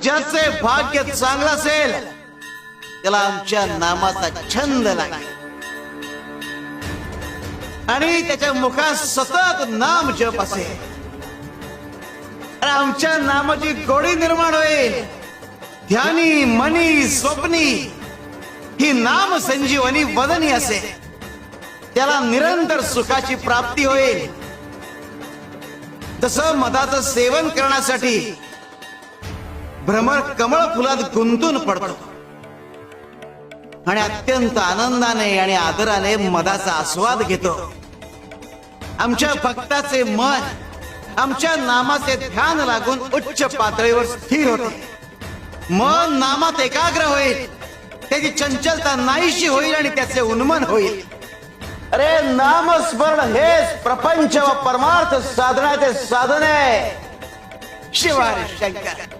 ज्याचे भाग्य चांगलं असेल त्याला आमच्या नामाचा छंद लागेल आणि त्याच्या मुखात सतत नाम जप असेल. आमच्या नामाची गोडी निर्माण होईल. ध्यानी मनी स्वप्नी ही नाम संजीवनी वदनी असेल. त्याला निरंतर सुखाची प्राप्ती होईल. तसं मधाचं सेवन करण्यासाठी भ्रमर कमळ फुलात गुंतून पडतो आणि अत्यंत आनंदाने आणि आदराने मधाचा आस्वाद घेतो. आमच्या भक्ताचे मन आमच्या नामाचे ध्यान लागून उच्च पातळीवर स्थिर होते. मन नामात एकाग्र होईल. त्याची चंचलता नाहीशी होईल आणि त्याचे उन्मन होईल. अरे नामस्मरण हेच प्रपंच व परमार्थ साधनाचे साधन आहे. शिवाय शंकर.